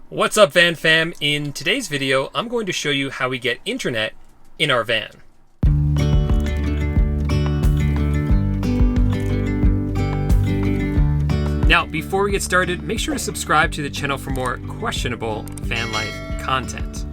What's up, Van Fam? In today's video, I'm going to show you how we get internet in our van. Now, before we get started, make sure to subscribe to the channel for more questionable van life content.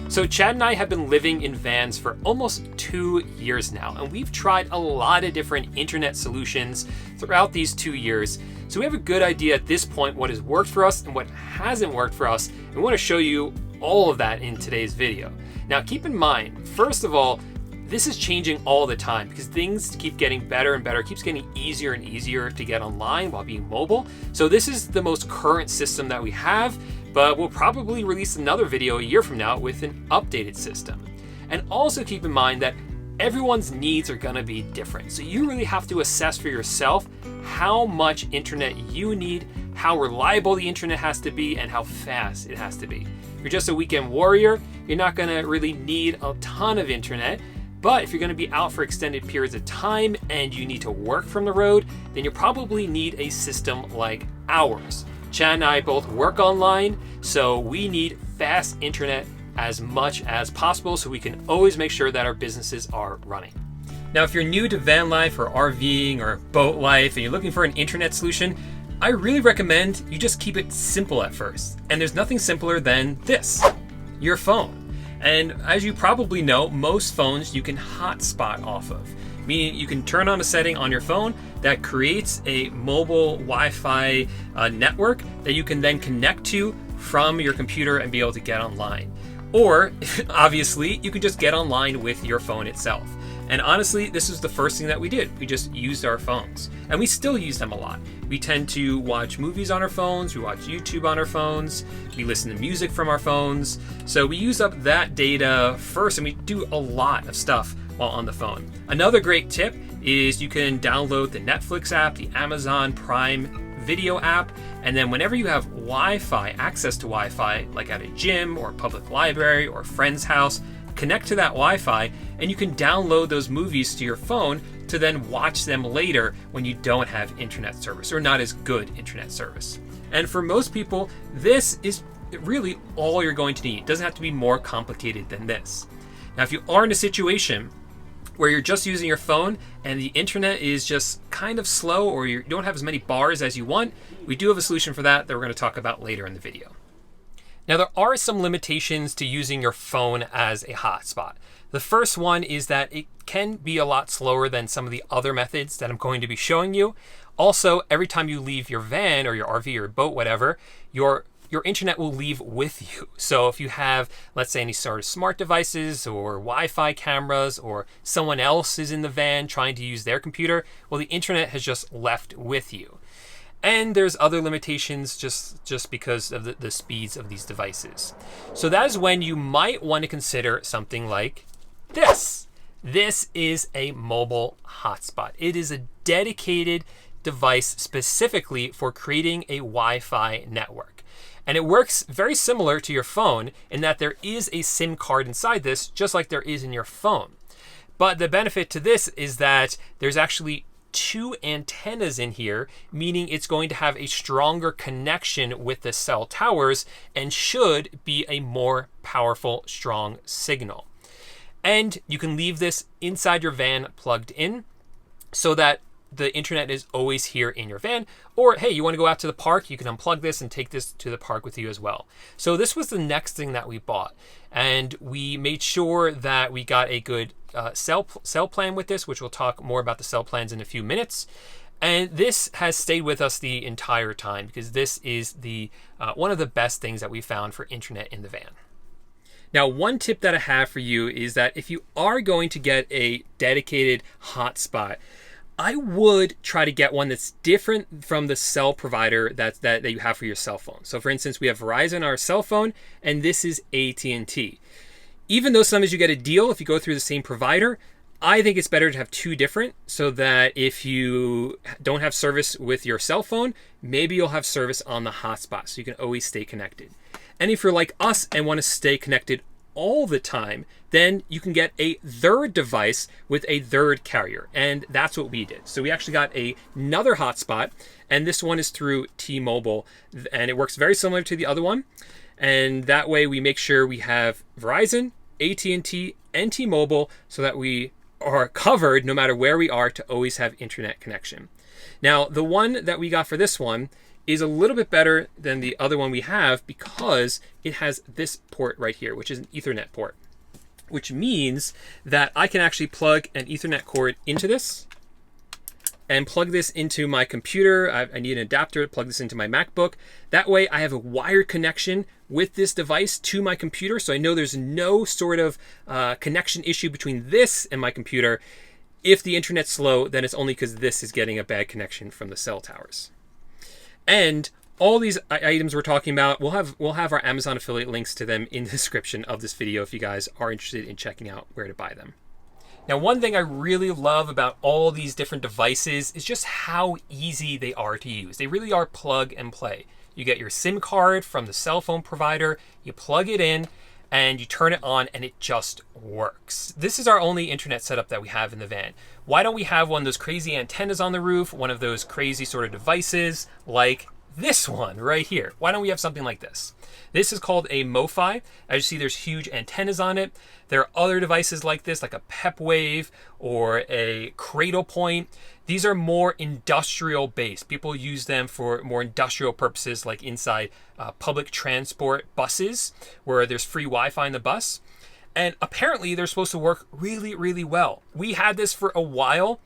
So Chad and I have been living in vans for almost 2 years now, and we've tried a lot of different internet solutions throughout these 2 years. So we have a good idea at this point what has worked for us and what hasn't worked for us. And we want to show you all of that in today's video. Now, keep in mind, first of all, this is changing all the time because things keep getting better and better. It keeps getting easier and easier to get online while being mobile. So this is the most current system that we have, but we'll probably release another video a year from now with an updated system. And also keep in mind that everyone's needs are gonna be different. So you really have to assess for yourself how much internet you need, how reliable the internet has to be, and how fast it has to be. If you're just a weekend warrior, you're not gonna really need a ton of internet. But if you're gonna be out for extended periods of time and you need to work from the road, then you probably need a system like ours. Chad and I both work online, so we need fast internet as much as possible so we can always make sure that our businesses are running. Now, if you're new to van life or RVing or boat life and you're looking for an internet solution, I really recommend you just keep it simple at first. And there's nothing simpler than this, your phone. And as you probably know, most phones you can hotspot off of, meaning you can turn on a setting on your phone that creates a mobile Wi-Fi network that you can then connect to from your computer and be able to get online. Or, obviously, you can just get online with your phone itself. And honestly, this is the first thing that we did. We just used our phones. And we still use them a lot. We tend to watch movies on our phones, we watch YouTube on our phones, we listen to music from our phones. So we use up that data first, and we do a lot of stuff while on the phone. Another great tip is you can download the Netflix app, the Amazon Prime Video app, and then whenever you have Wi-Fi, access to Wi-Fi, like at a gym or a public library or a friend's house, connect to that Wi-Fi and you can download those movies to your phone to then watch them later when you don't have internet service or not as good internet service. And for most people, this is really all you're going to need. It doesn't have to be more complicated than this. Now, if you are in a situation where you're just using your phone and the internet is just kind of slow or you don't have as many bars as you want, we do have a solution for that we're going to talk about later in the video. Now, there are some limitations to using your phone as a hotspot. The first one is that it can be a lot slower than some of the other methods that I'm going to be showing you. Also, every time you leave your van or your RV or boat, whatever, your internet will leave with you. So if you have, let's say, any sort of smart devices or Wi-Fi cameras, or someone else is in the van trying to use their computer, well, the internet has just left with you. And there's other limitations just because of the speeds of these devices. So that is when you might want to consider something like this. This is a mobile hotspot. It is a dedicated device specifically for creating a Wi-Fi network. And it works very similar to your phone in that there is a SIM card inside this, just like there is in your phone. But the benefit to this is that there's actually 2 antennas in here, meaning it's going to have a stronger connection with the cell towers and should be a more powerful, strong signal. And you can leave this inside your van plugged in so that the internet is always here in your van. Or hey, you want to go out to the park, you can unplug this and take this to the park with you as well. So this was the next thing that we bought, and we made sure that we got a good cell plan with this, which we'll talk more about the cell plans in a few minutes. And this has stayed with us the entire time because this is the one of the best things that we found for internet in the van. Now, one tip that I have for you is that if you are going to get a dedicated hotspot, I would try to get one that's different from the cell provider that you have for your cell phone. So for instance, we have Verizon on our cell phone, and this is AT&T. Even though sometimes you get a deal if you go through the same provider, I think it's better to have 2 different so that if you don't have service with your cell phone, maybe you'll have service on the hotspot so you can always stay connected. And if you're like us and want to stay connected all the time, then you can get a third device with a third carrier. And that's what we did. So we actually got another hotspot, and this one is through T-Mobile, and it works very similar to the other one. And that way we make sure we have Verizon, AT&T, and T-Mobile so that we are covered no matter where we are to always have internet connection. Now, the one that we got for this one is a little bit better than the other one we have because it has this port right here, which is an Ethernet port, which means that I can actually plug an Ethernet cord into this and plug this into my computer. I need an adapter to plug this into my MacBook. That way I have a wired connection with this device to my computer, so I know there's no sort of connection issue between this and my computer. If the internet's slow, then it's only because this is getting a bad connection from the cell towers. And all these items we're talking about, we'll have our Amazon affiliate links to them in the description of this video if you guys are interested in checking out where to buy them. Now, one thing I really love about all these different devices is just how easy they are to use. They really are plug and play. You get your SIM card from the cell phone provider, you plug it in, and you turn it on, and it just works. This is our only internet setup that we have in the van. Why don't we have one of those crazy antennas on the roof, one of those crazy sort of devices like this one right here? Why don't we have something like this? This is called a Mofi. As you see, there's huge antennas on it. There are other devices like this, like a Pep Wave or a Cradle Point. These are more industrial based. People use them for more industrial purposes, like inside public transport buses where there's free Wi-Fi in the bus. And apparently they're supposed to work really, really well. We had this for a while.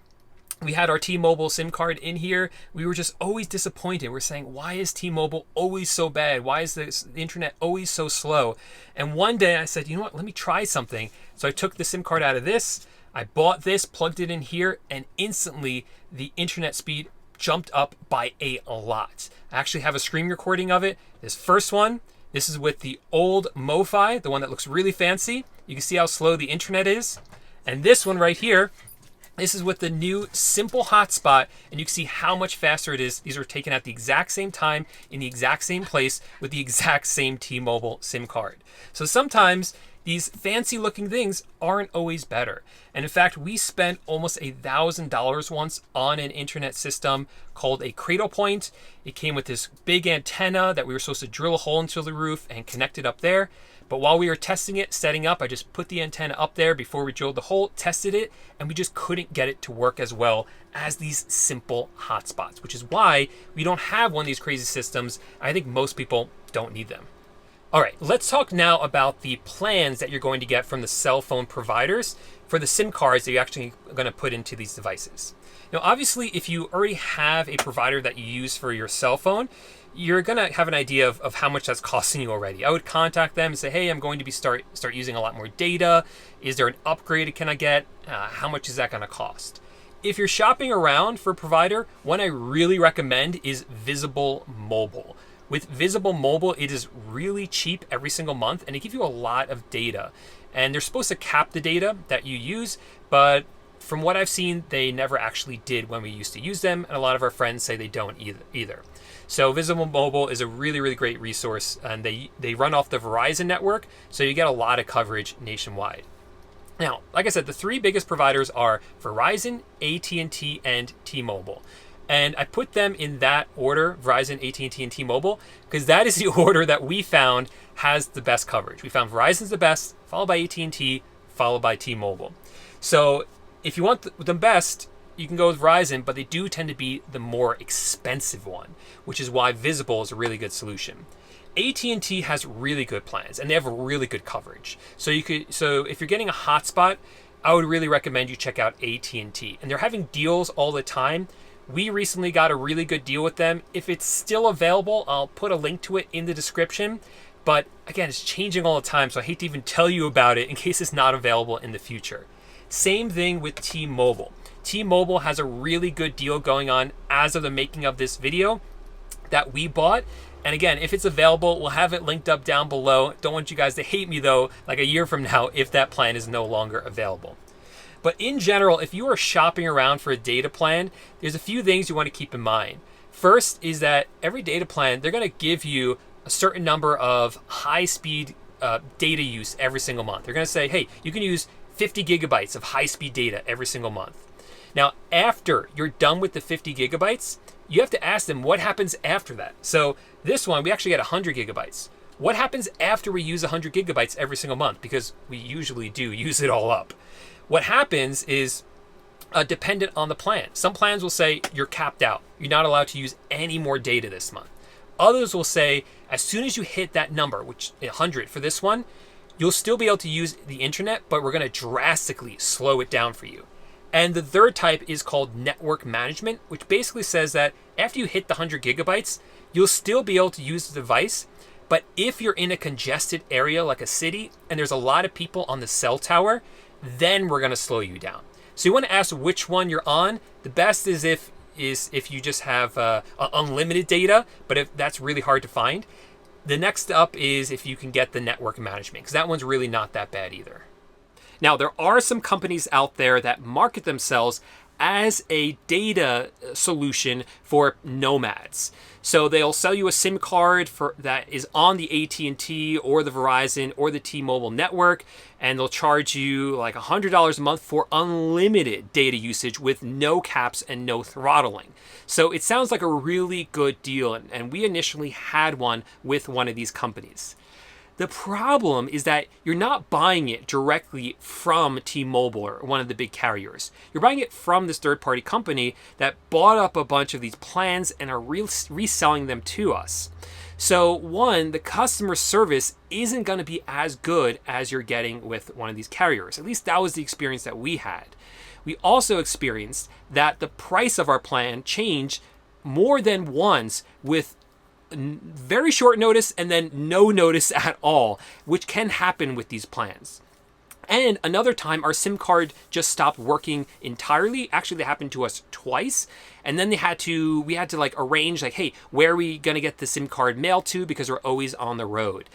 We had our T-Mobile SIM card in here. We were just always disappointed. We're saying, why is T-Mobile always so bad? Why is the internet always so slow? And one day I said, you know what, let me try something. So I took the SIM card out of this, I bought this, plugged it in here, and instantly the internet speed jumped up by a lot. I actually have a screen recording of it. This first one, this is with the old Mofi, the one that looks really fancy. You can see how slow the internet is. And this one right here, this is with the new simple hotspot, and you can see how much faster it is. These were taken at the exact same time in the exact same place with the exact same T-Mobile SIM card. So sometimes these fancy looking things aren't always better. And in fact, we spent almost $1,000 once on an internet system called a Cradle Point. It came with this big antenna that we were supposed to drill a hole into the roof and connect it up there. But while we were testing it, setting up, I just put the antenna up there before we drilled the hole, tested it, and we just couldn't get it to work as well as these simple hotspots, which is why we don't have one of these crazy systems. I think most people don't need them. All right, let's talk now about the plans that you're going to get from the cell phone providers for the SIM cards that you're actually going to put into these devices. Now, obviously, if you already have a provider that you use for your cell phone, you're going to have an idea of how much that's costing you already. I would contact them and say, hey, I'm going to be start using a lot more data. Is there an upgrade can I get? How much is that going to cost? If you're shopping around for a provider, one I really recommend is Visible Mobile. With Visible Mobile, it is really cheap every single month, and they give you a lot of data. And they're supposed to cap the data that you use, but from what I've seen, they never actually did when we used to use them, and a lot of our friends say they don't either. So Visible Mobile is a really, really great resource, and they run off the Verizon network, so you get a lot of coverage nationwide. Now, like I said, the three biggest providers are Verizon, AT&T, and T-Mobile. And I put them in that order, Verizon, AT&T, and T-Mobile, because that is the order that we found has the best coverage. We found Verizon's the best, followed by AT&T, followed by T-Mobile. So if you want the best, you can go with Verizon, but they do tend to be the more expensive one, which is why Visible is a really good solution. AT&T has really good plans, and they have really good coverage. So if you're getting a hotspot, I would really recommend you check out AT&T. And they're having deals all the time. We recently got a really good deal with them. If it's still available, I'll put a link to it in the description. But again, it's changing all the time, so I hate to even tell you about it in case it's not available in the future. Same thing with T-Mobile. T-Mobile has a really good deal going on as of the making of this video that we bought. And again, if it's available, we'll have it linked up down below. Don't want you guys to hate me though, like a year from now, if that plan is no longer available. But in general, if you are shopping around for a data plan, there's a few things you want to keep in mind. First is that every data plan, they're going to give you a certain number of high-speed data use every single month. They're going to say, hey, you can use 50 gigabytes of high-speed data every single month. Now, after you're done with the 50 gigabytes, you have to ask them what happens after that. So this one, we actually get 100 gigabytes. What happens after we use 100 gigabytes every single month? Because we usually do use it all up. What happens is dependent on the plan. Some plans will say you're capped out. You're not allowed to use any more data this month. Others will say as soon as you hit that number, which 100 for this one, you'll still be able to use the internet, but we're going to drastically slow it down for you. And the third type is called network management, which basically says that after you hit the 100 gigabytes, you'll still be able to use the device. But if you're in a congested area like a city and there's a lot of people on the cell tower, then we're going to slow you down. So you want to ask which one you're on. The best is if you just have unlimited data, but if that's really hard to find. The next up is if you can get the network management, because that one's really not that bad either. Now, there are some companies out there that market themselves as a data solution for nomads. So they'll sell you a SIM card that is on the AT&T or the Verizon or the T-Mobile network, and they'll charge you like $100 a month for unlimited data usage with no caps and no throttling. So it sounds like a really good deal, and we initially had one with one of these companies. The problem is that you're not buying it directly from T-Mobile or one of the big carriers. You're buying it from this third-party company that bought up a bunch of these plans and are reselling them to us. So one, the customer service isn't going to be as good as you're getting with one of these carriers. At least that was the experience that we had. We also experienced that the price of our plan changed more than once with very short notice and then no notice at all, which can happen with these plans. And another time our SIM card just stopped working entirely. Actually, that happened to us twice. And then we had to like arrange like, hey, where are we going to get the SIM card mailed to? Because we're always on the road.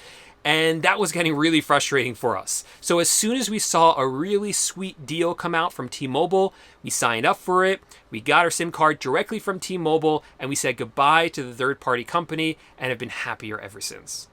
And that was getting really frustrating for us. So as soon as we saw a really sweet deal come out from T-Mobile, we signed up for it. We got our SIM card directly from T-Mobile, and we said goodbye to the third-party company and have been happier ever since.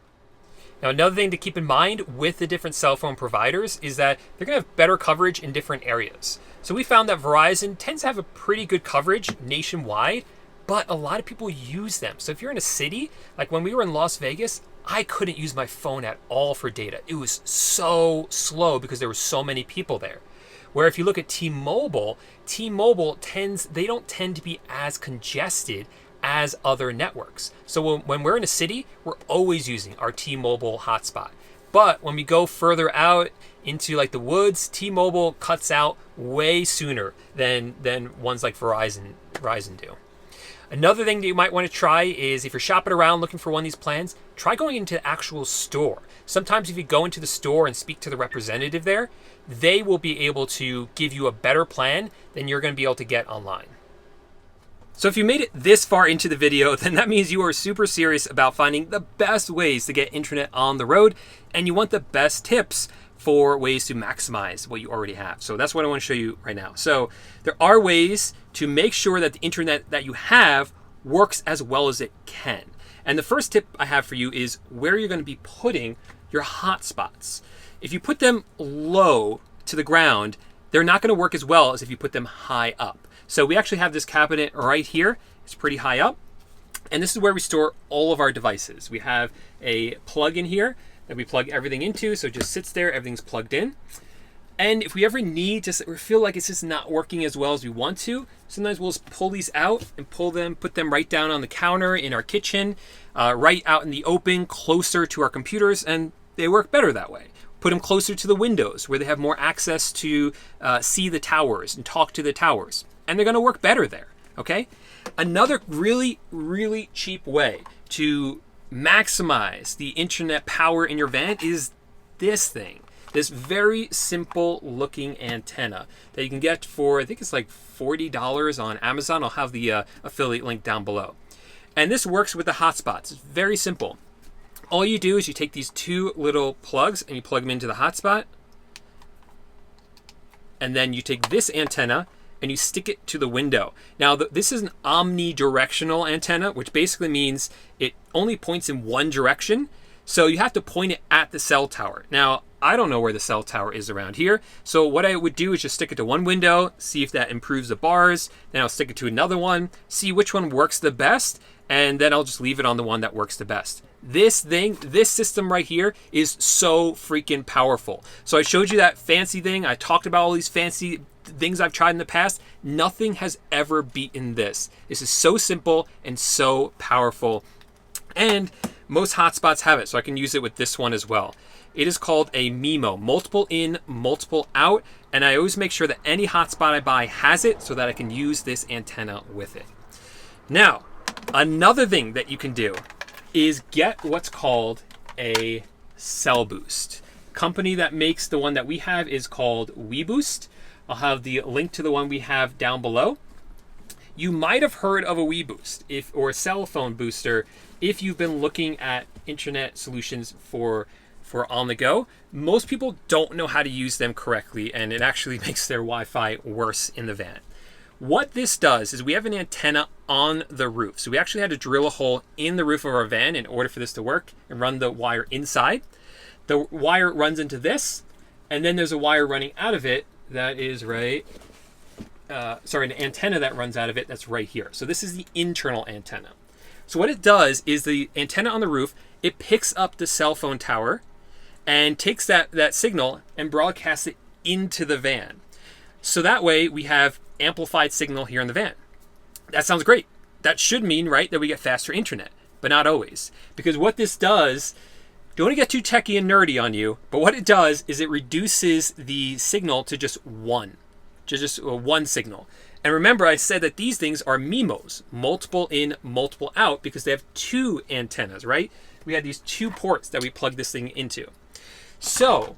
Now, another thing to keep in mind with the different cell phone providers is that they're going to have better coverage in different areas. So we found that Verizon tends to have a pretty good coverage nationwide, but a lot of people use them. So if you're in a city, like when we were in Las Vegas, I couldn't use my phone at all for data. It was so slow because there were so many people there. Where if you look at T-Mobile, they don't tend to be as congested as other networks. So when we're in a city, we're always using our T-Mobile hotspot. But when we go further out into like the woods, T-Mobile cuts out way sooner than ones like Verizon do. Another thing that you might want to try is if you're shopping around looking for one of these plans, try going into the actual store. Sometimes if you go into the store and speak to the representative there, they will be able to give you a better plan than you're going to be able to get online. So if you made it this far into the video, then that means you are super serious about finding the best ways to get internet on the road, and you want the best tips for ways to maximize what you already have. So that's what I want to show you right now. So there are ways to make sure that the internet that you have works as well as it can. And the first tip I have for you is where you're going to be putting your hotspots. If you put them low to the ground, they're not going to work as well as if you put them high up. So we actually have this cabinet right here. It's pretty high up. And this is where we store all of our devices. We have a plug in here that we plug everything into, so it just sits there, everything's plugged in. And if we ever need to or feel like it's just not working as well as we want to, sometimes we'll just pull these out and put them right down on the counter in our kitchen, right out in the open, closer to our computers, and they work better that way. Put them closer to the windows where they have more access to see the towers and talk to the towers, and they're going to work better there, okay? Another really, really cheap way to maximize the internet power in your van is this thing. This very simple looking antenna that you can get for, I think it's like $40 on Amazon. I'll have the affiliate link down below. And this works with the hotspots. It's very simple. All you do is you take these two little plugs and you plug them into the hotspot. And then you take this antenna and you stick it to the window. Now, this is an omnidirectional antenna, which basically means it only points in one direction. So you have to point it at the cell tower. Now, I don't know where the cell tower is around here. So what I would do is just stick it to one window, see if that improves the bars. Then I'll stick it to another one, see which one works the best, and then I'll just leave it on the one that works the best. This system right here is so freaking powerful. So I showed you that fancy thing. I talked about all these fancy things I've tried in the past. Nothing has ever beaten this. This is so simple and so powerful. And most hotspots have it, so I can use it with this one as well. It is called a MIMO, multiple in, multiple out, and I always make sure that any hotspot I buy has it so that I can use this antenna with it. Now, another thing that you can do is get what's called a cell boost. Company that makes the one that we have is called WeBoost. I'll have the link to the one we have down below. You might have heard of a WeBoost or a cell phone booster if you've been looking at internet solutions for on the go. Most people don't know how to use them correctly, and it actually makes their Wi-Fi worse in the van. What this does is we have an antenna on the roof. So we actually had to drill a hole in the roof of our van in order for this to work and run the wire inside. The wire runs into this, and then there's a wire running out of it that is an antenna that runs out of it that's right here. So this is the internal antenna. So what it does is the antenna on the roof, it picks up the cell phone tower and takes that signal and broadcasts it into the van. So that way we have amplified signal here in the van. That sounds great. That should mean, right, that we get faster internet, but not always. Because what this does, don't want to get too techie and nerdy on you, but what it does is it reduces the signal to just one signal. And remember, I said that these things are MIMOs, multiple in, multiple out, because they have two antennas, right? We had these two ports that we plug this thing into. So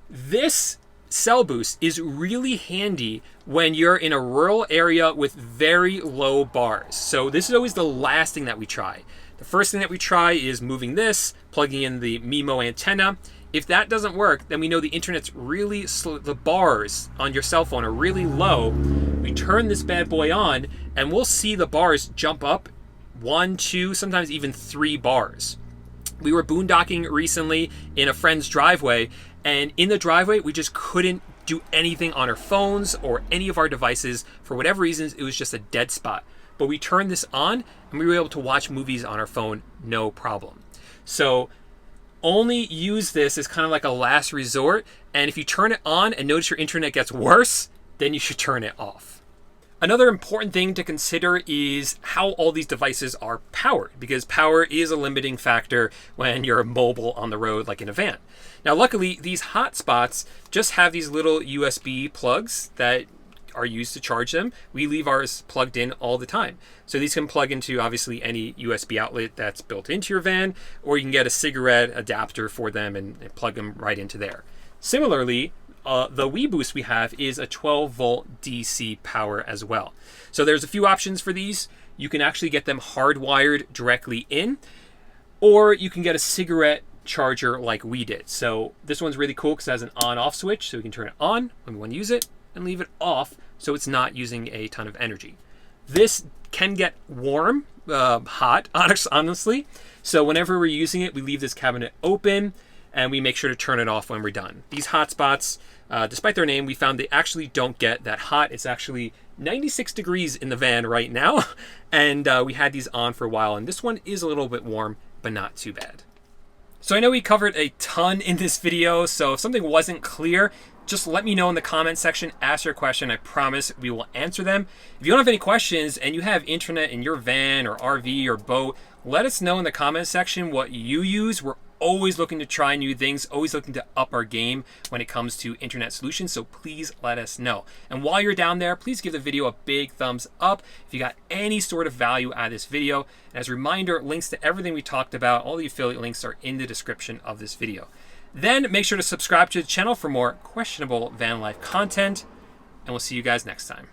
this cell boost is really handy when you're in a rural area with very low bars. So this is always the last thing that we try. The first thing that we try is moving this, plugging in the MIMO antenna. If that doesn't work, then we know the internet's really slow. The bars on your cell phone are really low. We turn this bad boy on, and we'll see the bars jump up 1, 2, sometimes even 3 bars. We were boondocking recently in a friend's driveway, and in the driveway, we just couldn't do anything on our phones or any of our devices. For whatever reasons, it was just a dead spot. But we turned this on, and we were able to watch movies on our phone, no problem. So only use this as kind of like a last resort. And if you turn it on and notice your internet gets worse, then you should turn it off. Another important thing to consider is how all these devices are powered, because power is a limiting factor when you're mobile on the road like in a van. Now, luckily, these hotspots just have these little USB plugs that are used to charge them. We leave ours plugged in all the time. So these can plug into obviously any USB outlet that's built into your van, or you can get a cigarette adapter for them and plug them right into there. Similarly, the WeBoost we have is a 12-volt DC power as well. So there's a few options for these. You can actually get them hardwired directly in, or you can get a cigarette charger like we did. So this one's really cool because it has an on-off switch, so we can turn it on when we want to use it and leave it off so it's not using a ton of energy. This can get warm, hot, honestly. So whenever we're using it, we leave this cabinet open and we make sure to turn it off when we're done. These hotspots, despite their name, we found they actually don't get that hot. It's actually 96 degrees in the van right now, and we had these on for a while, and this one is a little bit warm, but not too bad. So I know we covered a ton in this video, so if something wasn't clear, just let me know in the comment section, ask your question. I promise we will answer them. If you don't have any questions and you have internet in your van or RV or boat, let us know in the comment section what you use. We're always looking to try new things, always looking to up our game when it comes to internet solutions, so please let us know. And while you're down there, please give the video a big thumbs up if you got any sort of value out of this video. And as a reminder, links to everything we talked about, all the affiliate links are in the description of this video. Then make sure to subscribe to the channel for more questionable van life content, and we'll see you guys next time.